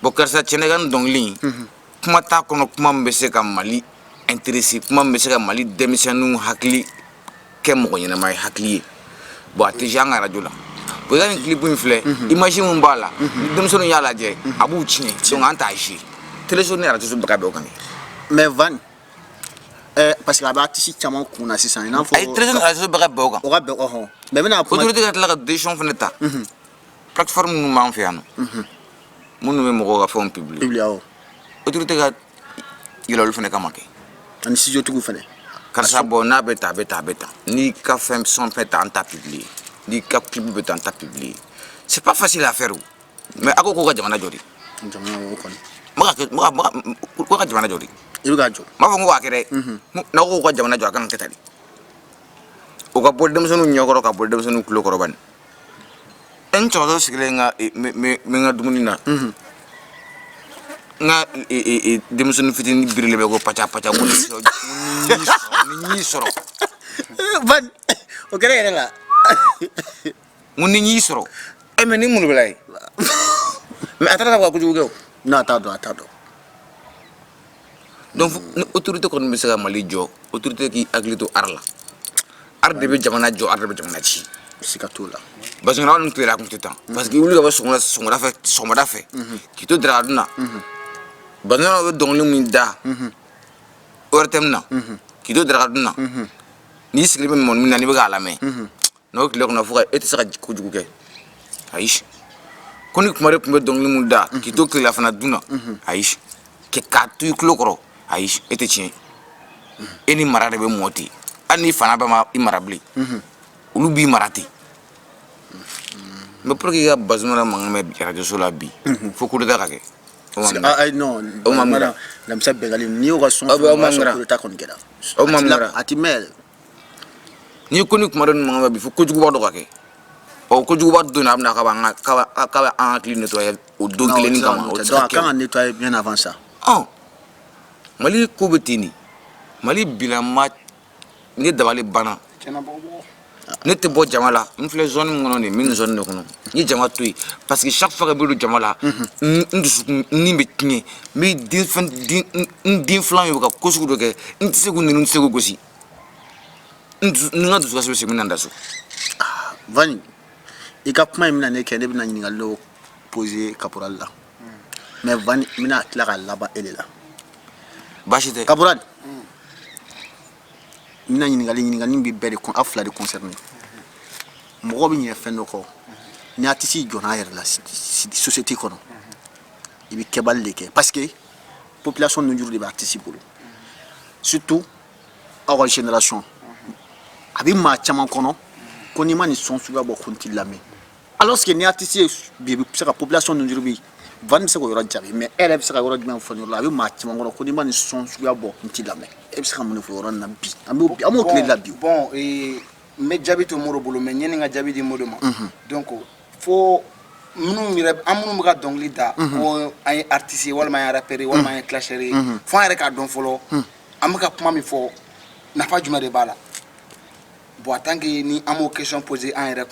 bon karisa cɛnɛ ka nin dɔnkili kuma t'a kɔnɔ kuma min bɛ se ka Mali intéressé kuma min bɛ se ka Mali denmisɛnninw hakili kɛ mɔgɔ ɲɛnama ye hakili ye bon a tɛ jan ka radio la bon i ka nin clip in filɛ image min b'a la ni denmisɛnninw y'a lajɛ a b'u tiɲɛ donc an t'a jouer téléso ni radio bɛɛ ka bɛn o kan mais Van parce que a bɛ artiste caman kun na sisan i n'a fɔ ayi téléso ni radio bɛɛ ka bɛn o kan o ka bɛn ɔhɔn mais bɛna kuma autorité ka tila ka décision fana ta plateforme minnu b'an fɛ yan nɔ minnu bɛ mɔgɔw ka fɛnw publier awɔ autorité ka yɛlɛ olu fana kama kɛ ani studio tigiw fana karisa bon n'a bɛ tan a bɛ tan a bɛ tan n'i ka fɛn son fɛn ta an t'a publier n'i ka clip bɛ tan an t'a publier c'est pas facile à faire o mais a ko k'o ka jamana jɔ de jamana o kɔni k'o ka jamana jɔ de i bɛ ka jɔ n b'a fɔ n ko k'a kɛ dɛ n'aw ko k'o ka jamana jɔ a kan ka kɛ tan de o ka bɔ denmisɛnninw ɲɛkɔrɔ ka bɔ denmisɛnninw tulo kɔrɔ bani n cɛkɔrɔba sigilen n ka dumuni na n ka denmisɛnnin fitinin birilen bɛ ko paca paca ko ni y'i sɔrɔ Van o kɛra yɛrɛ la n ko ni y'i sɔrɔ mais ni mun de bɛ la ye mais a taara ka kojugu kɛ o non a t'a dɔn donc ni autorité kɔni bɛ se ka Mali jɔ autorité k'i hakili to art la art de bɛ jamana jɔ art de bɛ jamana ci siga t'o la parce que n'aw ni tilela kun tɛ tan parce que i wuli ka bɔ sɔgɔmada fɛ k'i to daraka dun na bandanaw bɛ dɔnkili min da ORTM na k'i to daraka dun na n'i sigilen bɛ mɔni min na n'i bɛ k'a lamɛn n'o tile kɔnɔ fo e tɛ se ka kojugu kɛ ayi ko ni kuma de tun bɛ dɔnkili min da k'i to tilelafana dun na ayi k'a to i tulo kɔrɔ ayi e tɛ tiɲɛ e ni mara de bɛ mɔ ten hali n'i fana bɛ ma i mara bilen olu b'i mara ten mais pour que i ka Bazum la mankan bɛ radio so la bi fo coup d'état ka kɛ non Lamisa Bengali n'i y'o ka son coup d'état kɔni kɛra o ma mɛra a ti mɛn ni ko ni kuma don manga bi fo ko jugu ba do kake o ko jugu ba do na amna ka ba en clean nettoyer o don clean ni kama o donc quand on nettoie bien avant ça mali ko betini mali bilama ni dabali bana ne te bo jamala une fleur zone mon ni min zone ko ni jama tuy parce que chaque fois que bi do jamala ni betni mi din flan yo ka ko su do ke nti se ko ni nti se ko gosi nga du so se min nda so vani e ka kuma mina ne ke ne bina nyinga lo poser caporal là mais vani mina clara là-bas elle est là bashite caporal mina nyinga ni bi bere kon afla de concerné mo bi ñe fenn ko ni atisi jona yer la société kono ibi kebal leke parce que population no jurde ba atisi bolo surtout our génération abi ma chama kono koni mani son suga bo konti lame alors que ni atisi bi la population no jurde van se ko yoro jabi mais elle se ka yoro dum fo la abi ma chama kono koni mani son suga bo konti lame e se ka mun fo yoro na bi amo clé la bi bon et me jabi to moro bolo me nyeni nga jabi di modo ma donc fo munu mi rap amunu ga dongli da o ay artiste wala ma rapper wala ma clasher fo ay rek a don folo amaka kuma mi fo na fa juma de bala bo atangi ni amo question poser en rek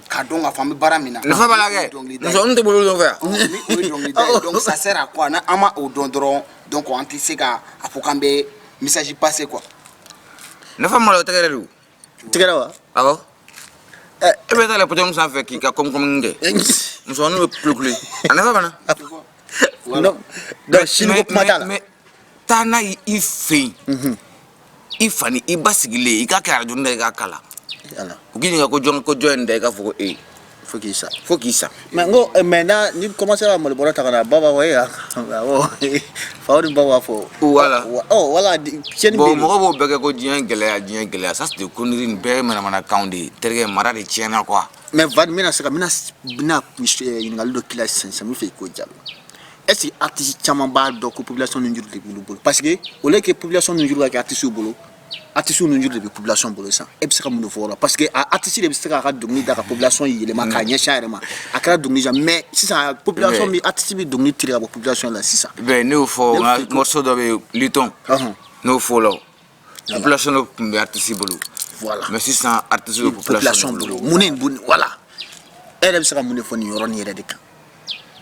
ka don a fami baramina na fa bala ke so on te bolo do fa donc ça sert à quoi na ama o don dron donc on anti sega apokambe message passé quoi na fa malo tegere du tegere wa awo e be tale potom sa fe ki ka kom nge muso no plukuli ana fa bana non donc chine ko matala mais tana i fin i fani i basigile i ka kara jonda ka kala ala ukini ko join ka foko faut qui ça mais ngo maintenant ni commencer à me bora takana baba wa ya fauri baba fo voilà voilà chene bon mo bo bege ko dien gele ça c'est connerie ni be mana kaundi terge mara de tiena quoi mais van mina saka mina bina ngal do classe ça me fait ko jalo est-ce que artiste chama ba do ko population no njurde bulu parce que au lieu que population no njurde ka artiste bulu artiste no njurde be population bulu ça e bisa ka mun fo parce que artiste de bisa ka dogni da ka population yele ma ka nya shairema akara dogni ja mais si ça population mi artiste bi dogni tire ka population là si ça ben ne fo morceau de liton no fo lo population no artiste bulu voilà mais si ça artiste de population bulu munen voilà elle bisa ka mun fo ni yoro ni yere de ka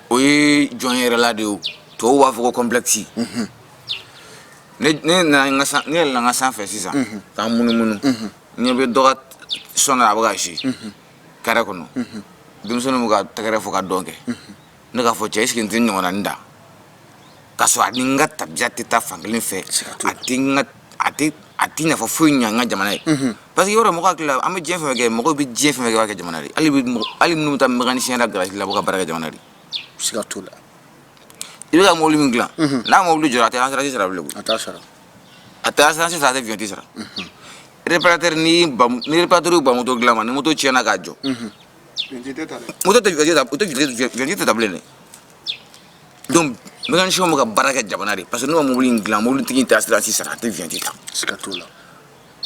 oui joindre là de to wa fo complexe ne na ngasa fait ça ta munu ne be dogat sona bagashi kara kono dum sono muga tagare fo ka donke ne ka fo cheski ntin nyona nda kaso adinga tabjati ta fanglin fe atinga fo funya nga jamana parce que yoro mo ka kila am je fe ge mo ko bi je fe ge wa ke jamana ri ali mu tam mécanicien da garage la bo ka baraka jamana ri sikatula ibe mo lu mingla na mo lu jorate na sera blu atasa sa ta vienti sera réparateur ni réparateur ba moto glama ni moto chena gajo moto te vienti table ne donc mécanicien mo ka baraka jabanari parce que no mo lu ngla mo lu tiki ta sera ta vienti ta sikatula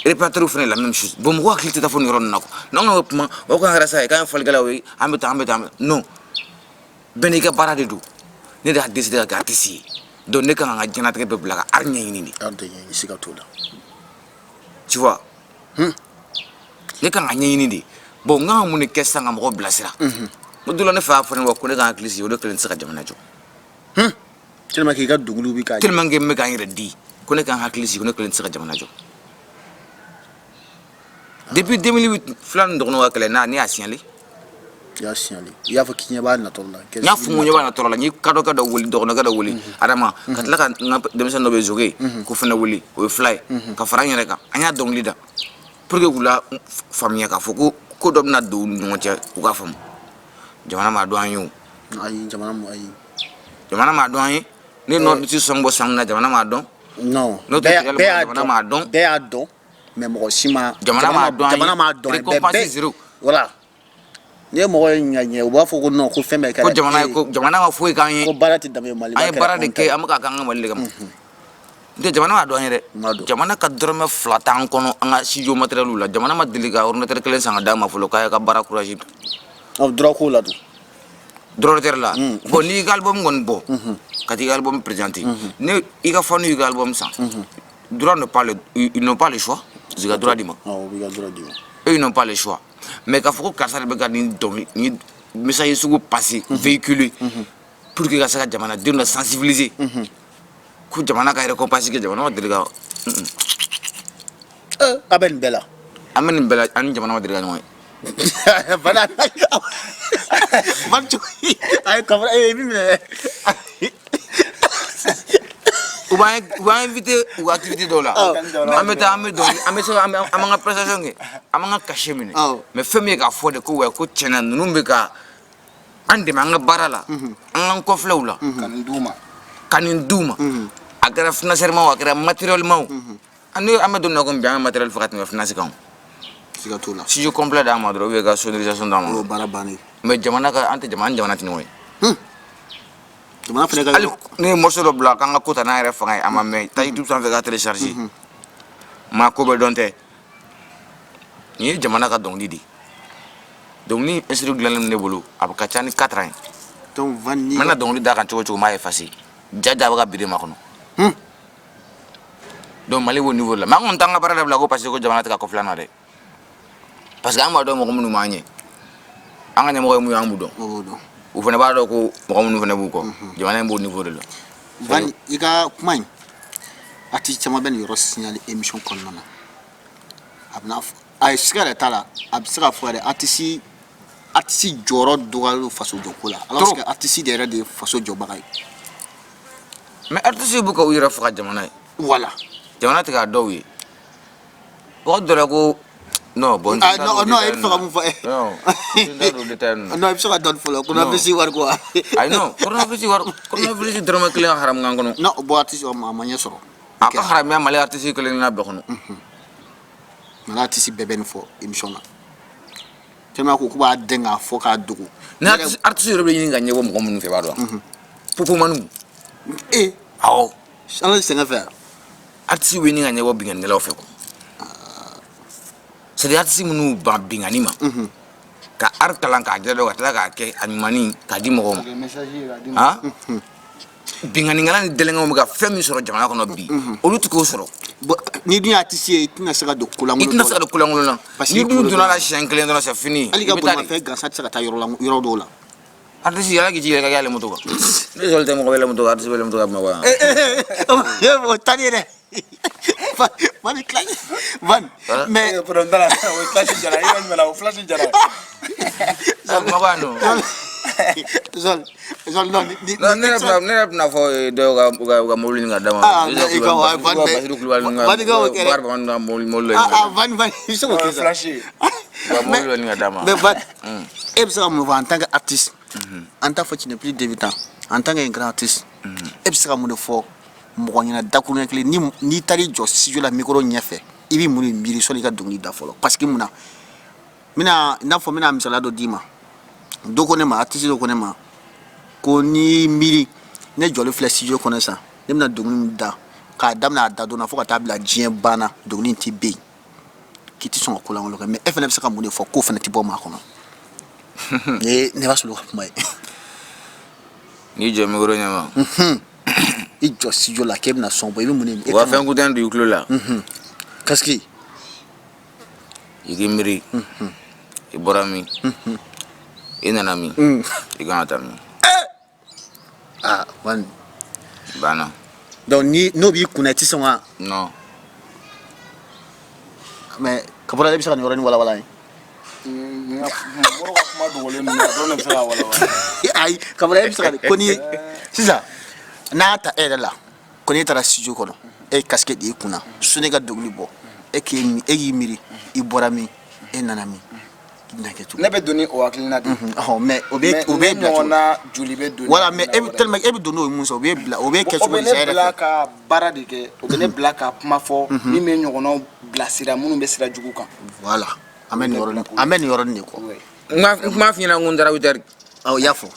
réparateur fait la même chose bon mo ko clique ta fo ni ron nako non ma o ko ngara sa ka fal gala wi ambeta non benika barade du ne da décider ka artiste donc ne kan nga jana tege bebla ka arnya ini ni sikatula tu vois ne kan nga nyini di bon nga mu ne kessa nga mo blasira mo dula ne fa fa ne ko ne kan klisi o de klen saka jamana jo tellement ki ga dugulu bi ka tellement nge me kan yire di ko ne kan klisi ko ne klen saka jamana jo depuis 2008 flan do no wakale na ni asienli ya signalé ya fa kinya ba na tolla nya fu mo nyaba na tolla ni kado wuli do na kado wuli adama katla kan demsen no be joge ko fena wuli o fly ka faranya reka anya dong lida pour que wula famille ka foko ko do na do no cha ko ka fam jamana ma do anyu ay jamana ma do anyi ni no ti songo sang na jamana ma do non no te jamana ma do be ado mais mo sima jamana ma do récompense zéro voilà ne mo nyanya o ba fo ko no ko fembe ka ko jamana ma fo kan yi ko barati dame mali ay barade ke amaka kan mali kam de jamana ma dɔn yɛrɛ jamana ka dɔrɔmɛ 2 t'an kɔnɔ an ka studio matériel la jamana ma deli ka ordinateur kelen san ka d'a ma fɔlɔ k'a ka baara courage droit ko la dun droit la bon ni ka album kɔni bɔ ka t'i ka album présenter ne i ka fanu i ka album san droit ne pas ils n'ont pas le choix ils ont droit di ma eux ils n'ont pas le choix mais k'a fɔ ko karisa de bɛ ka nin message sugu passer véhiculer pour que ka se ka jamana denw la sensibiliser ko jamana ka récompense kɛ jamana ma deli ka aben bela ani jamana ma deli ka ɲɔgɔn ye bana mancho ay kamera e bi me ou va inviter ou activité dɔ la an bɛ taa an bɛ se an ka prestation kɛ an b'an ka cachet minɛ mais fɛn min ye k'a fɔ de ko ko tiɲɛna ninnu bɛ ka an dɛmɛ an ka baara la an k'an kɔfilɛw la ka nin d'u ma a kɛra financièrement a kɛra matériellement an bɛ don na ko bi an ka matériel fɔ ka tɛmɛ finance kan si je complète d'an ma dɔrɔn ou ka sonorisation d'an ma mais jamana ka an tɛ jamana tɛ ɲɔgɔn ye jamana fɛnɛ ka hali ne ye morceau dɔ bila k'an ka ko ta n'an yɛrɛ fanga ye a ma mɛn taa YouTube sanfɛ k'a télécharger maa ko bɛɛ dɔn tɛ nin ye jamana ka dɔnkili de ye donc ni instrument dilannen ne bolo a bɛ ka ca ni 4 ans ye donc n mana dɔnkili d'a kan cogo o cogo n b'a effacer jaja a bɛ ka biri ma kɔnɔ donc Mali b'o niveau la mais an kɔni t'an ka baara dabila ko parce que ko jamana tɛ ka kɔfilɛ an na dɛ parce que an b'a dɔn mɔgɔ minnu b'an ɲɛ an ka ɲɛmɔgɔ ye mun ye an b'u dɔn u fana b'a dɔn ko mɔgɔ minnu fana b'u kɔ jamana in b'o niveau de la van i ka kuma in artiste caman bɛ nin yɔrɔ signaler émission kɔnɔna na a bɛna a ye siga yɛrɛ t'a la a bɛ se ka fɔ yɛrɛ artiste jɔyɔrɔ dɔgɔyalen faso jɔko la alors que artiste de yɛrɛ de ye faso jɔbaga ye mais artiste b'u ka u yɛrɛ faga jamana ye voilà jamana tɛ k'a dɔw ye mɔgɔ dɔ la ko non bon non e bɛ fɛ ka mun fɔ non e bɛ se ka dɔɔni fɔlɔ coronavirus wari ko ayi non coronavirus dɔrɔmɛ 1 ka haramu k'an kɔnɔ non bon artiste a ma ɲɛ sɔrɔ a ka haramuya Mali artiste 1 na bɛɛ kɔnɔ Mali artiste bɛɛ bɛ nin fɔ émission na tellement ko b'a dɛn k'a fɔ k'a dogo ni artiste yɛrɛ bɛ ɲini ka ɲɛbɔ mɔgɔ minnu fɛ b'a dɔn popomaniw awɔ an ka sɛgɛn fɛ artiste bɛ ɲini ka ɲɛbɔ bingannikɛlaw fɛ quoi c'est des artistes minnu ban bingani ma ka art kalan k'a jɛ dɔ ka tila k'a kɛ a ɲumanin k'a di mɔgɔw ma bingannikɛla ni dɛlɛngɛw bɛ ka fɛn min sɔrɔ jamana kɔnɔ bi olu tɛ k'o sɔrɔ ni dun ye artiste ye i tɛna se ka don kolankolon i tɛna se ka don kolankolon na ni dun donna la siɲɛ 1 dɔrɔn c'est fini hali ka bolimafɛn gansan tɛ se ka taa yɔrɔ dɔw la artiste yala k'i yɛrɛ ka yɛlɛ moto kan ne sɔrɔ tɛ mɔgɔ bɛ yɛlɛ moto kan artiste bɛ yɛlɛ moto kan Bamakɔ o tani yɛrɛ Van classe Van mais flash jara i bɛ mɛna o flash jara Bamakɔ no zol non ne yɛrɛ bɛna fɔ dɔw ka mobili ka d'a ma Van i se k'o kɛ flash ka mobili ka d'a ma mais Van e bɛ se ka mun fɔ en tant que artiste en tant que tu n'es plus débutant en tant que grand artiste e bɛ se ka mun de fɔ mɔgɔ ɲɛna dakuruɲɛ kelen n'i taara i jɔ studio la micro ɲɛfɛ i bɛ mun de miiri sɔnni i ka dɔnkili da fɔlɔ parce que munna i n'a fɔ n bɛna misaliya dɔ d'i ma dɔ ko ne ma artiste dɔ ko ne ma ko n'i miiri ne jɔlen filɛ studio kɔnɔ sisan ne bɛna dɔnkili min da k'a daminɛ a da dɔn na fo ka taa bila diɲɛ banna dɔnkili in tɛ ben k'i tɛ sɔn ka ko lankolon kɛ mais e fana bɛ se ka mun de fɔ k'o fana tɛ bɔ maa kɔnɔ ne b'a sɔrɔ ka kuma ye n'i jɔ micro ɲɛma i jɔ studio la k'e bɛna sɔn bɔ i bɛ mun de u ka fɛn kutan don i tulo la qu'est-ce que i k'i miiri i bɔra min i nana min i kan ka taa min Van banna donc n'o b'i kunna i tɛ sɔn ka non mais kabɔla e bɛ se ka nin yɔrɔnin walawala ye mɔgɔ ka kuma dogolen ninnu a dɔw ne bɛ se ka walawala ayi kabɔla e bɛ se ka ko ni sisan n'a ta e yɛrɛ la ko n'i taara studio kɔnɔ e ye casquette de i kunna sɔnni i ka dɔnkili bɔ e k'i miiri i bɔra min e nana min i bɛna kɛ cogo ne bɛ don ni o hakilina de mais o bɛ bila ɲɔgɔnna joli bɛ don voilà mais tellement e bɛ don n'o ye mun sɔrɔ o bɛ bila o bɛ kɛ cogo o bɛ ne bila ka baara de kɛ o bɛ ne bila ka kuma fɔ min bɛ ɲɔgɔnnaw bilasira minnu bɛ sira jugu kan voilà an bɛ nin yɔrɔnin de kɔ n kuma f'i ɲɛna n ko n taara witɛri awɔ i y'a fɔ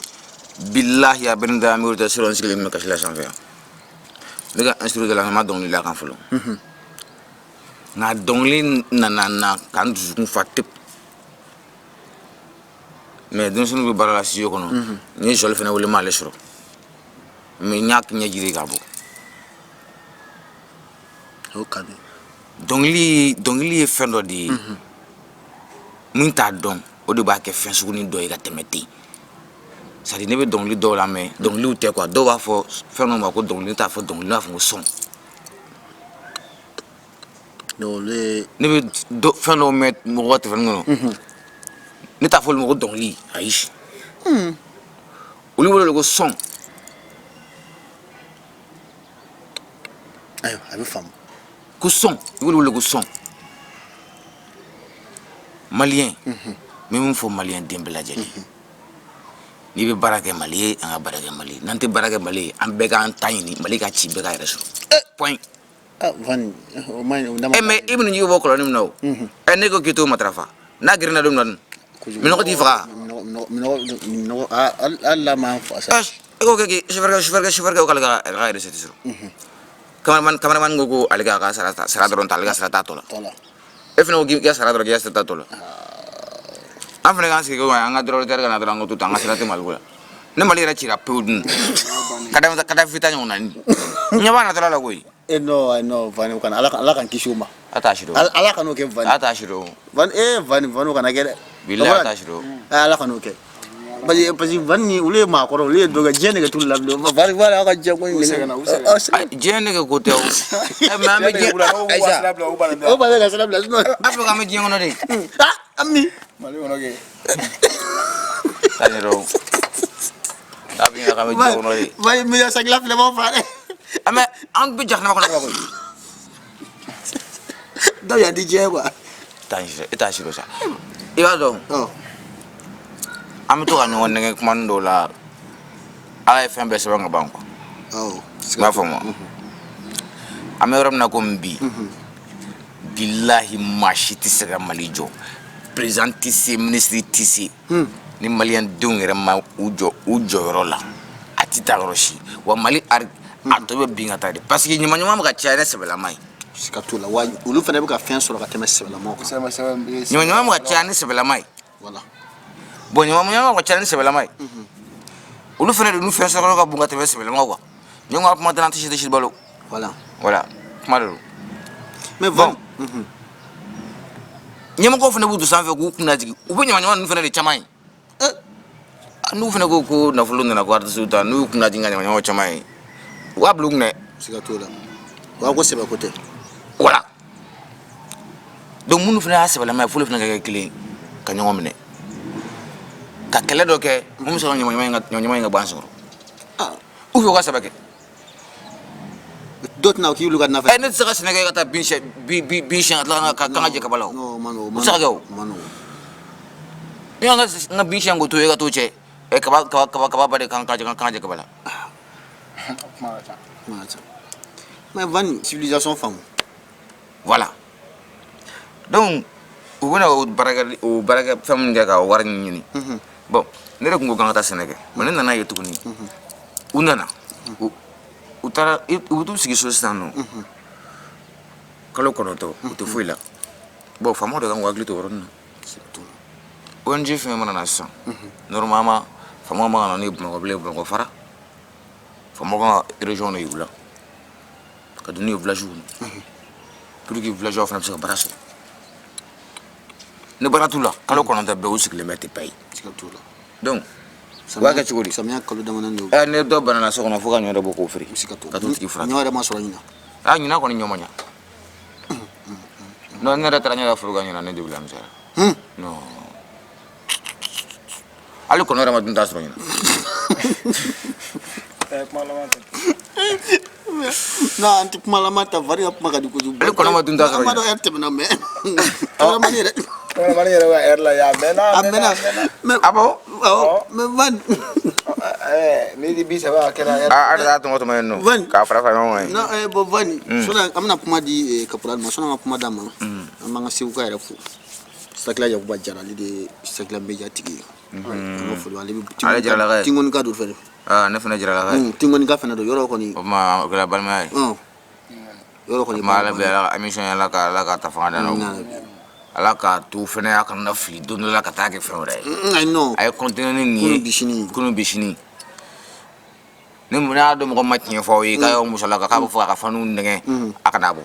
billahi a bɛ nin da an bɛ witɛri sɔrɔ n sigilen bɛ kasi la sanfɛ yan ne ka instruire la ma dɔnkili la kan fɔlɔ nka dɔnkili nana k'an dusukun fa tep mais denmisɛnninw bɛ baara la studio kɔnɔ n ye Joel fana wele m'ale sɔrɔ mais n y'a ɲɛ jiri k'a bɔ dɔnkili ye fɛn dɔ de ye min t'a dɔn o de b'a kɛ fɛn sugunin dɔ ye ka tɛmɛ ten c'est à dire ne bɛ dɔnkili dɔw la mɛn dɔnkiliw tɛ quoi dɔw b'a fɔ fɛn dɔw ma ko dɔnkili t'a fɔ dɔnkili b'a fɔ ko son ne bɛ fɛn dɔw mɛn mɔgɔ téléphone kɔnɔ ne t'a fɔ olu ma ko dɔnkili ayi olu wele ko son ayiwa a bɛ faamu ko son olu wele ko son maliyɛn n bɛ min fɔ maliyɛn den bɛɛ lajɛlen n'i bɛ baara kɛ Mali ye an ka baara kɛ Mali n'an tɛ baara kɛ Mali ye an bɛɛ k'an ta ɲini Mali ka ci bɛɛ ka yɛrɛ sɔrɔ point mais i bɛna ɲɛbɔ kɔlɔnni min na o ne ko k'i t'o matarafa n'a girinna don min na minɔgɔ t'i faga ala m'an fa sa e ko kɛ chauffeur k'ale ka recette sɔrɔ cameraman ko ale ka sara dɔrɔn ta ale ka sara t'a tɔ la e fana ko k'i ka sara dɔrɔn k'i ka sara t'a tɔ la an fana k'an sigi ko an ka directeur kana dɔrɔn an ko to tan an ka sira tɛ Mali ko la ne Mali yɛrɛ cira pewu dun ka da fita ɲɔgɔn na ɲɛ b'a natɔla la koyi non Vani kana ala kan kisi o ma a t'a siro ala kan'o kɛ Vani a t'a siro Vani kana kɛ dɛ bilahi a t'a siro ala kan'o kɛ parce que Vani olu ye maakɔrɔ olu ye dɔ kɛ diɲɛ nɛgɛ turu la bilen Vani aw ka diɲɛ ko in nɛgɛ diɲɛ nɛgɛ ko tɛ o mais an bɛ diɲɛ Ayisa o ba bɛ ka sira bila sinon a fɔ k'an bɛ diɲɛ kɔnɔ de ami Mali kɔnɔ kɛ t'a siro a bɛ ɲɛna k'an bɛ diɲɛ kɔnɔ de Vani mi ya sagila filɛ b'aw fa dɛ mais an bɛ jahanama kɔnɔ koyi dɔw y'a di diɲɛ quoi e t'a siro sa i b'a dɔn an bɛ to ka ɲɔgɔn nɛgɛ kumanin dɔw la ala ye fɛn bɛɛ sɛbɛn ka ban quoi i b'a faamu an bɛ yɔrɔ min na komi bi bilahi maa si tɛ se ka Mali jɔ président tɛ se ministre tɛ se ni maliyɛn denw yɛrɛ ma u jɔyɔrɔ la a tɛ taa yɔrɔ si wa Mali a tɔ bɛ bin ka taa de parce que ɲamanɲaman bɛ ka caya ne sɛbɛlama ye siga t'o la wa olu fana bɛ ka fɛn sɔrɔ ka tɛmɛ sɛbɛlamaw kan ɲamanɲaman bɛ ka caya ne sɛbɛlama ye bon ɲamanɲaman bɛ ka caya ne sɛbɛlama ye olu fana de n'u fɛn sɔrɔ ka bon ka tɛmɛ sɛbɛlamaw kan ɲɔgɔn ka kuma tɛ n'an tɛ si balo voilà kuma de don mais bon ɲɛmɔgɔw fana b'u don sanfɛ k'u kun lajigin u bɛ ɲamanɲaman ninnu fana de caman ye n'u fana ko nafolo nana ko artiste ta n'u y'u kun lajigin ka ɲamanɲamanw caman ye u b'a bila u kunna siga t'o la wa ko sɛbɛ ko tɛ voilà donc minnu fana y'a sɛbɛlama ye f'olu fana ka kɛ kelen ka ɲɔgɔn minɛ ka kɛlɛ dɔ kɛ mun bɛ se ka ɲamanɲaman in ka bɔ an sɔrɔ ou bien u ka sɛbɛ kɛ dɔw tɛna k'i wuli ka nafa ne tɛ se ka sɛnɛ kɛ ka taa bin siyɛn ka tila ka kan ka jɛ kaba la o o tɛ se ka kɛ o ni y'an ka bin siyɛn k'o to ye ka t'o cɛ kaba ba de kan ka jɛ kaba la mais Vani civilisation faamu voilà donc u bɛna o baarakɛ fɛn minnu kɛ ka o wari ɲini bon ne de tun ko k'an ka taa sɛnɛ kɛ mais ne nana ye tuguni u nana u taara u bɛ t'u sigi so sisan nɔ kalo 9 u tɛ foyi la bon faamaw de kan k'u hakili to o yɔrɔnin na ONG fɛn mana na sisan normalement faamaw man ka na n'u ye Bamakɔ bilen Bamakɔ fara faamaw kan ka région de yir'u la ka don n'u ye village kɔnɔ pour que villageois fana bɛ se ka baara sɔrɔ ni baara t'u la kalo 9 bɛɛ u sigilen bɛ tɛ paye donc u b'a kɛ cogo di samiya kalo damadɔni don ni dɔ banana so kɔnɔ fo ka ɲɔ yɛrɛ bɔ k'o feere ka t'o tigi furakɛ ɲɔ yɛrɛ ma sɔrɔ ɲina ɲinan kɔni ɲɔ ma ɲa non ne yɛrɛ taara ɲɛ ka foro ka ɲina ne debila misɛra non hali kɔnɔ yɛrɛ ma dun t'a sɔrɔ ɲina non an tɛ kuma lama ta Vani ka kuma ka di kojugu hali kɔnɔ ma dun t'a sɔrɔ ɲina ma dɔn tɛmɛna mais tɛmɛmani yɛrɛ Mali yɛrɛ ka heure la ya a mɛnna mais abo mais Vani ni bi saba kɛra a da tɔmɔ yen nɔ k'a fara fara ɲɔgɔn ye non bon Vani sɔnni an bɛna kuma di caporal ma sɔnni an ka kuma d'a ma an b'an ka seguka yɛrɛ fo Sakila Yakuba Jara ale de ye Sakila Media tigi ye an ka foli ale bɛ ale Jarala ka ye Tingoni ka don fɛnɛ ne fana jira la tingoni ka fana do yoro ko ni ma ko la balma yoro ko ni ma la be la émission la ka ta fanga no ala ka tu fana ya kan na fili don la ka ta ke fere I know ay continue ni kunu bishini ni mun ya do mo ma tin fo yi ka yo musala ka bo fo ka fanu ndenge akana bo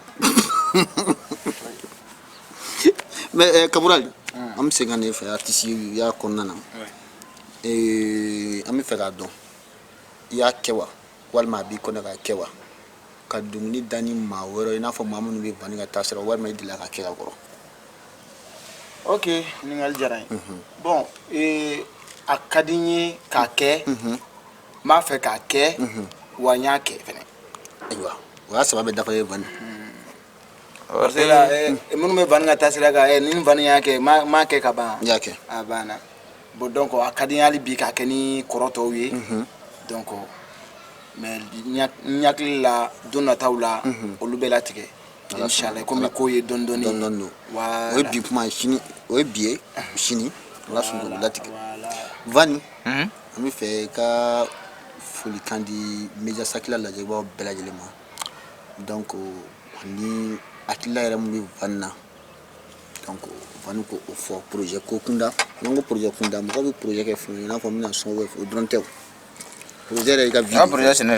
mais Kaboural am se ngane fa artiste ya konnana am fe ga don ya kewa walma bi ko na ga kewa ka dumuni dani ma woro ina fo mamunu be bani ga tasira walma idila ka kewa goro ok ni ngal jaray bon akadinye ka ke ma fe ka ke wanya ke fene aywa wa sababe dafa ban parce que munu me ban ga tasira ga ni ban ya ke ma ke ka ba ya ke abana bon donc akadinyali bi ka ke ni koroto wi donc mais nyakli la donna tawla olu bela tige inshallah comme ko ye dondoni wa we bi kuma shini we bié shini la sungo la tige van ami fe ka foli kandi meja sakila la je ba bela jelema donc ni akila yɛrɛ mun bɛ van na donc van ko o fɔ projet ko kunda n'an ko projet kunda mɔgɔ bɛ projet kɛ fɛn ye i n'a fɔ n bɛna sɔn o dɔrɔn tɛ o projet yɛrɛ i ka vie projet sɛnɛ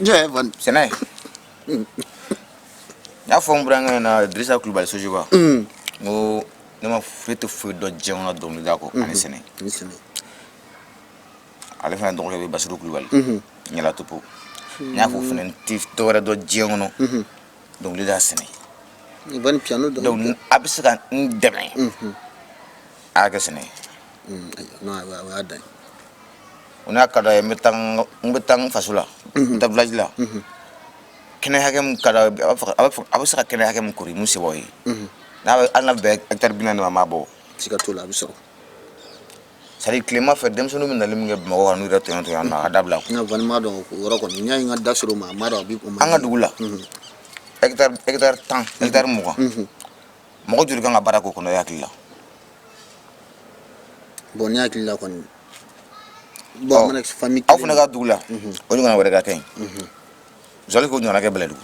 ja van sɛnɛ y'a fɔ n burankɛ na Dirisa Kulubali Sojiba ngo ne ma foyi tɛ foyi dɔn diɲɛ kɔnɔ dɔnkilida kɔ ani sɛnɛ ale fana dɔgɔkɛ bɛ Basiru Kulubali ɲɛla topo n y'a fɔ fana tɛ dɔwɛrɛ dɔn diɲɛ kɔnɔ dɔnkilida sɛnɛ van piano donc a bɛ se ka n dɛmɛ a y'a kɛ sɛnɛ non o y'a dan o n'a ka d'a ye n bɛ taa n faso la n bɛ taa village la kɛnɛ hakɛ min ka d'a ye a bɛ se ka kɛnɛ hakɛ min kori mun se b'aw ye n'a bɛ hali n'a bɛ hectare 40 ma a m'a bɔ siga t'o la a bɛ sɔrɔ c'est à dire tilema fɛ denmisɛnninw bɛ nali min kɛ Bamakɔ kan n'u yɛrɛ tɔɲɔ na a dabila n ka van m'a dɔn o yɔrɔ kɔni n y'a ye n ka da sɔrɔ o ma a m'a dɔn a bɛ an ka dugu la hectare 10 hectare 20 mɔgɔ joli kan ka baara k'o kɔnɔ e hakili la bon ne hakili la kɔni bon mana famille aw fana ka dugu la o ɲɔgɔnna wɛrɛ ka kɛ yen zɔli k'o ɲɔgɔnna kɛ Bɛlɛdugu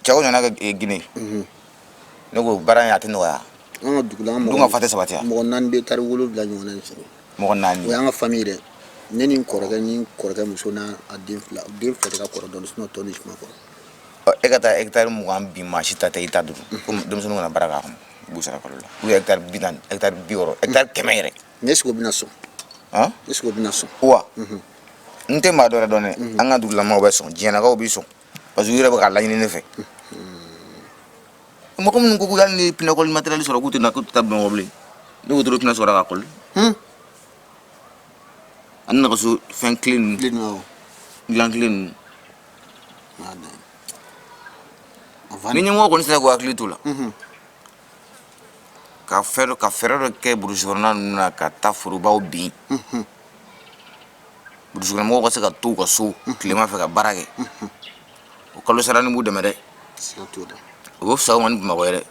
cɛ o ɲɔgɔnna kɛ Guinée ne ko baara in a tɛ nɔgɔya an ka dugu la an dun ka fa tɛ sabati wa mɔgɔ 4 bɛ tari 7 ɲɔgɔnna in sɔrɔ mɔgɔ 4 o y'an ka famille dɛ ne ni n kɔrɔkɛ muso n'a den fila den fila de ka kɔrɔ dɔɔnin sinon tɔ ni suma kɔrɔ e ka taa hectare 20 bin maa si ta tɛ i ta duuru comme denmisɛnninw kana baara k'a kɔnɔ u b'u sara kalo la ou hectare 40 hectare 60 hectare 100 yɛrɛ mais est-ce que o bɛna sɔn han est-ce que o bɛna sɔn wa n tɛ maa dɔ yɛrɛ dɔn dɛ an ka dugulamɔgɔw bɛ sɔn diɲɛnakaw bɛ sɔn parce que u yɛrɛ bɛ k'a laɲini ne fɛ mɔgɔ minnu ko ko hali ni pinɛkɔli matériel sɔrɔ k'u tɛ na k'u tɛ taa Bamakɔ bilen ne ko dɔrɔn pinɛ sɔrɔ k'a kɔli ani nɛgɛso fɛn kile ninnu dilan kile ninnu ni ɲɛmɔgɔ kɔni sera k'u hakili t'o la ka fɛɛrɛ dɔ kɛ burusi kɔnɔna ninnu na ka taa forobaw bin burusi kɔnɔmɔgɔw ka se ka to u ka so tilema fɛ ka baara kɛ o kalo sara ni b'u dɛmɛ dɛ o bɛ fisaya o ma ni Bamakɔ yɛrɛ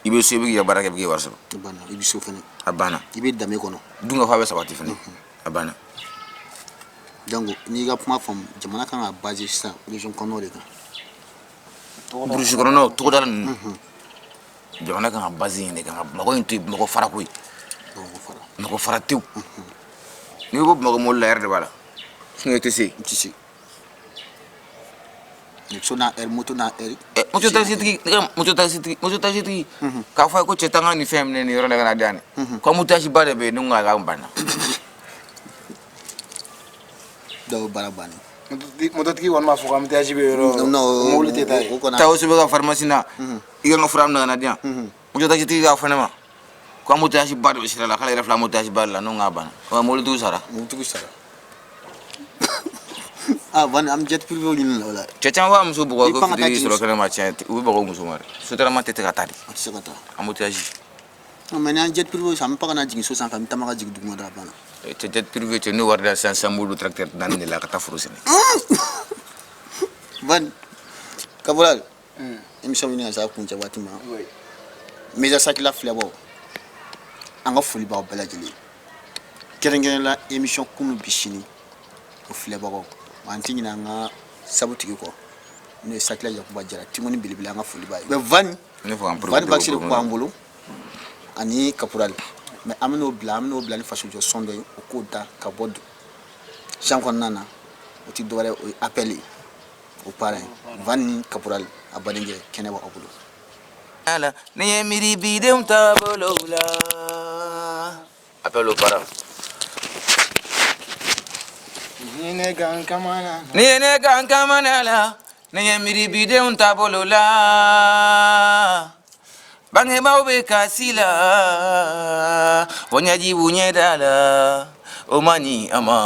i bɛ so i bɛ k'i ka baara kɛ i bɛ k'i wari sɔrɔ i bɛ so fɛnɛ a banna i bɛ dame kɔnɔ dunkafa bɛ sabati fɛnɛ a banna donc n'i ka kuma faamu jamana kan ka base sisan région kɔnɔnaw de kan burusi kɔnɔnaw togodala ninnu jamana kan ka base yen de kan ka Bamakɔ in to yen Bamakɔ fara ko ye Bamakɔ fara tewu n'i ko Bamakɔ mɔbili la yɛrɛ de b'a la sinon i tɛ se so n'a heure moto n'a heure moto taxitigi k'a fɔ a ye ko cɛ t'an ka nin fɛn minɛ nin yɔrɔ la ka na di yan dɛ ko embouteillage ba de bɛ yen ne ko k'a banna dɔw baara bannen mototigi kɔni b'a fɔ ko embouteillage bɛ yɔrɔ mobili tɛ taa yen taa o sɛbɛn ka pharmacie na i kan ka fura minɛ ka na di yan moto taxitigi k'a fɔ ne ma ko embouteillage ba de bɛ sira la k'ale yɛrɛ filɛ embouteillage ba de la ne ko k'a banna mobilitigiw sara ah van am jet privé o ɲini la o la cɛ caman b'a muso bugɔ ko fitiri sɔrɔ kɛnɛ ma tiɲɛ u bɛ bugɔ muso ma dɛ sotarama tɛ ka taa de a tɛ se ka taa embouteillage mais n'an jet privé san pa kana jigin so sanfɛ n taama ka jigin duguma da banna cɛ jet privé cɛ ne wari da sisan b'olu tracteur naani de la ka taa foro sɛnɛ van Kaboural émission ɲini ka se a kuncɛ waati ma Meja Sakila filɛbɔ an ka foli b'aw bɛɛ lajɛlen kɛrɛnkɛrɛnla émission kunu bisini o filɛbagaw an ti ɲina an ka sabutigi kɔ n'o ye Sakila Yakuba Jara Timoni belebele an ka foli b'a ye bɛ Van Baxi de ko an bolo ani Caporal mais an ben'o bila ni faso jɔ son dɔ ye o k'o da ka bɔ champ kɔnɔna na o ti dɔwɛrɛ o ye appel ye o parrain Van ni Caporal a badenkɛ kɛnɛ b'aw bolo ala ne ye miri bidenw taabolo la appel au parrain Ni ne gan kamana la ne ye miri bidenw taabolo la bangebaaw bɛ kasi la o ɲɛjibu ɲɛda la o ma ɲi a ma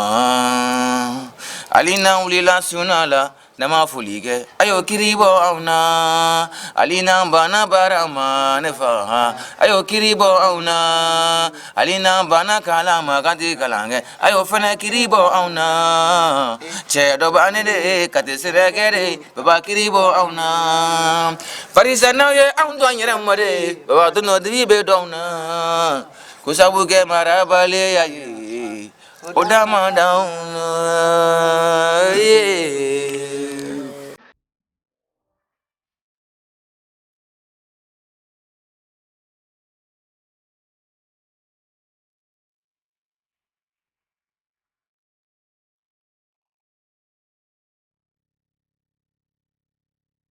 hali n'an wulila suna la n'an ma foli kɛ a y'o kiri bɔ anw na hali n'an banna baara ma ne fa a y'o kiri bɔ anw na hali n'an banna kalan ma kan tɛ kalan kɛ a y'o fana kiri bɔ anw na cɛ dɔ b'an ne de ka tɛ sɛbɛkɛ de baba kiri bɔ anw na farisa n'aw ye anw dɔn yɛrɛ mɔ de baba tɔnɔtigi bɛ dɔn na ko sabu kɛ marabaliya ye o dama d'anw na